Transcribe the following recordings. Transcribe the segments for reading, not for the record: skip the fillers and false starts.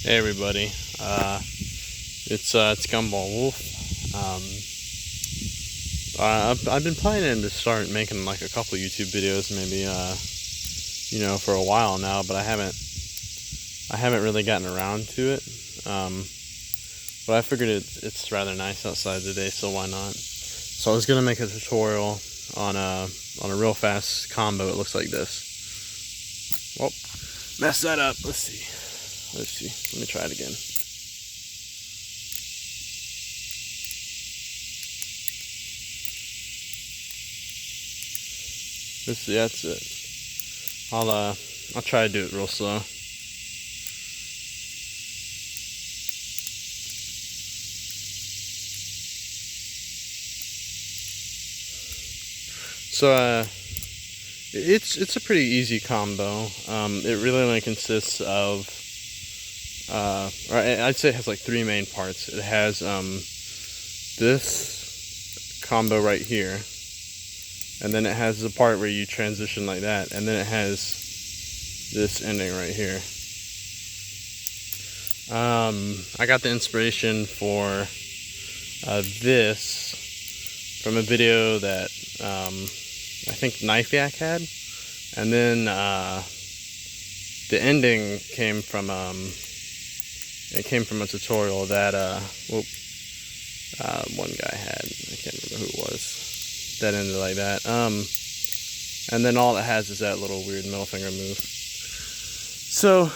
Hey everybody, it's Gumball Wolf. I've been planning to start making like a couple YouTube videos, maybe for a while now, but I haven't really gotten around to it. But I figured it's rather nice outside today, so why not? So I was gonna make a tutorial on a real fast combo. It looks like this. Well, messed that up. Let's see. Let me try it again. That's it. I'll try to do it real slow. So it's a pretty easy combo. It really only consists of or I'd say it has like three main parts. It has this combo right here, and then it has the part where you transition like that, and then it has this ending right here. I got the inspiration for this from a video that I think Knife Yak had, and then the ending came from a tutorial that one guy had. I can't remember who it was that ended like that. And then all it has is that little weird middle finger move. So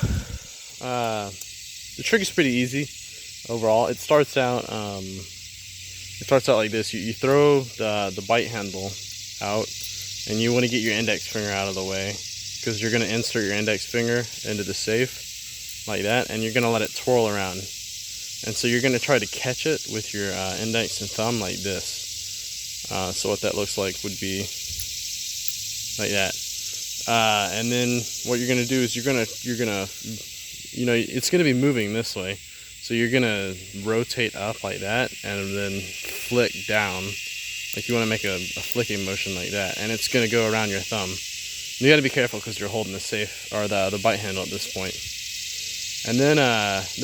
the trick is pretty easy overall. It starts out like this. You throw the bite handle out, and you want to get your index finger out of the way, because you're going to insert your index finger into the safe like that, and you're going to let it twirl around. And so you're going to try to catch it with your index and thumb like this. So what that looks like would be like that. And then what you're going to do is you're gonna it's going to be moving this way. So you're going to rotate up like that and then flick down. Like you want to make a flicking motion like that, and it's going to go around your thumb. You got to be careful because you're holding the safe or the bite handle at this point. And then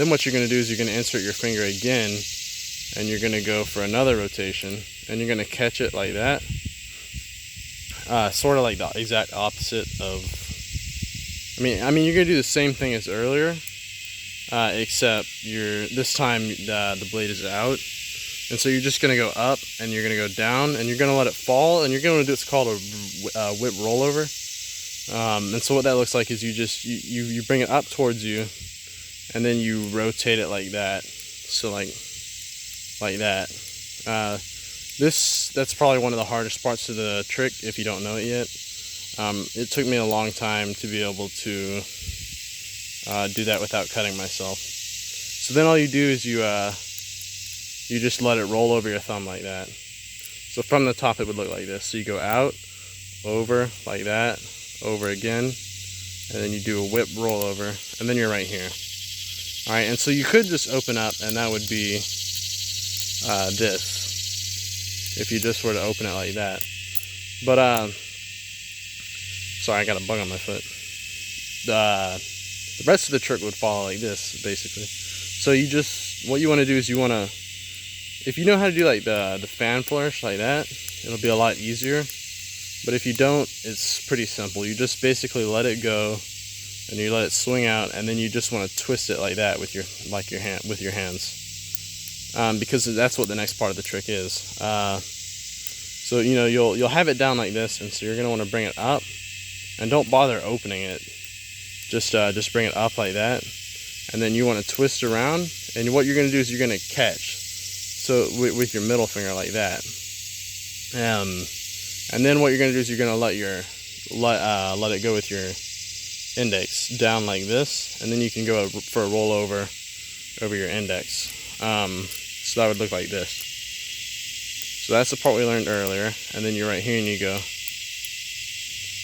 what you're going to do is you're going to insert your finger again, and you're going to go for another rotation, and you're going to catch it like that. Sort of like the exact opposite of. I mean, you're going to do the same thing as earlier, except this time the blade is out. And so you're just going to go up, and you're going to go down, and you're going to let it fall, and you're going to do what's called a whip rollover. And so what that looks like is you bring it up towards you, and then you rotate it like that. So like that. That's probably one of the hardest parts of the trick if you don't know it yet. It took me a long time to be able to do that without cutting myself. So then all you do is you just let it roll over your thumb like that. So from the top it would look like this. So you go out, over, like that, over again, and then you do a whip roll over, and then you're right here. Alright, and so you could just open up, and that would be this, if you just were to open it like that. But, sorry, I got a bug on my foot. The rest of the trick would follow like this, basically. So what you want to do is if you know how to do like the fan flourish like that, it'll be a lot easier. But if you don't, it's pretty simple. You just basically let it go, and you let it swing out, and then you just want to twist it like that with your hands, because that's what the next part of the trick is. So you'll have it down like this, and so you're gonna want to bring it up, and don't bother opening it. Just bring it up like that, and then you want to twist around, and what you're gonna do is you're gonna catch. So with your middle finger like that, and then what you're gonna do is you're gonna let it go with your index down like this, and then you can go for a rollover over your index. So that would look like this. So that's the part we learned earlier, and then you're right here and you go.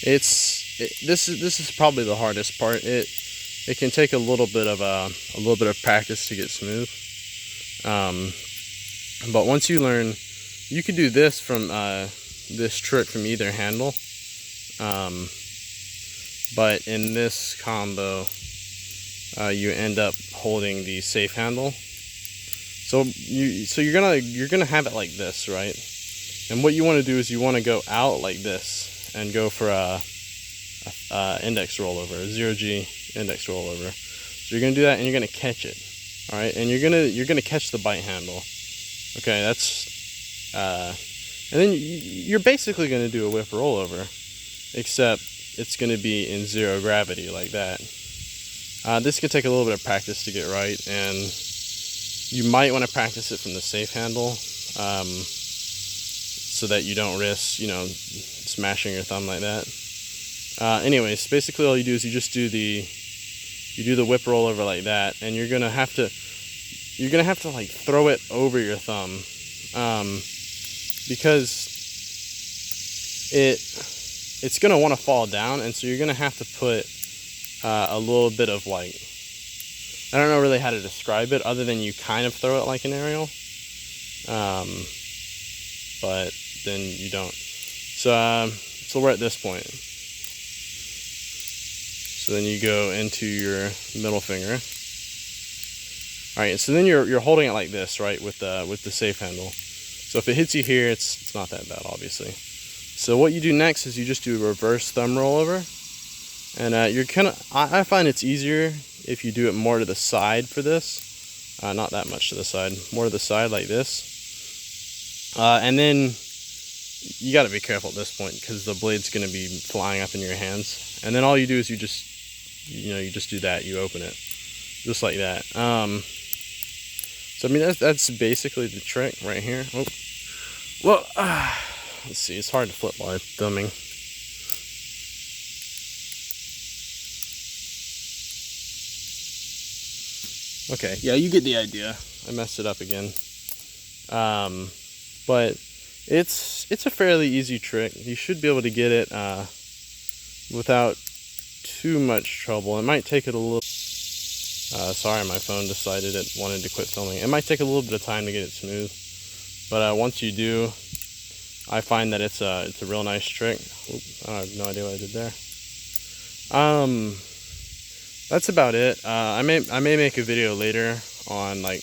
This is probably the hardest part. It can take a little bit of practice to get smooth. But once you learn, you can do this from this trick from either handle. But in this combo, you end up holding the safe handle. So you're gonna have it like this, right? And what you want to do is you want to go out like this and go for a index rollover, a 0G index rollover. So you're gonna do that, and you're gonna catch it. All right, and you're gonna catch the bite handle. Okay, that's and then you're basically gonna do a whip rollover, except it's gonna be in 0 gravity like that. This could take a little bit of practice to get right, and you might want to practice it from the safe handle, so that you don't risk, smashing your thumb like that. Anyways, basically all you do is you do the whip rollover like that, and you're gonna have to like throw it over your thumb, because it's gonna want to fall down, and so you're gonna have to put a little bit of, like, I don't know really how to describe it other than you kind of throw it like an aerial, but then you don't. So we're at this point. So then you go into your middle finger. All right, so then you're holding it like this, right, with the safe handle. So if it hits you here, it's not that bad, obviously. So what you do next is you just do a reverse thumb rollover, and I find it's easier if you do it more to the side for this, not that much to the side, more to the side like this, and then you got to be careful at this point because the blade's going to be flying up in your hands. And then all you do is you just do that, you open it just like that. So I mean that's basically the trick right here. Oh, well, let's see, it's hard to flip while I'm filming. Okay, yeah, you get the idea. I messed it up again. But it's a fairly easy trick. You should be able to get it without too much trouble. It might take it a little... sorry, my phone decided it wanted to quit filming. It might take a little bit of time to get it smooth. But once you do, I find that it's a real nice trick. Oop, I have no idea what I did there. That's about it. I may make a video later on like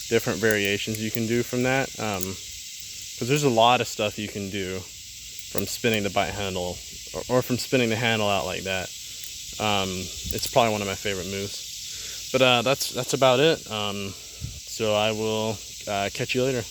different variations you can do from that, because there's a lot of stuff you can do from spinning the bite handle or from spinning the handle out like that. It's probably one of my favorite moves. But that's about it. So I will catch you later.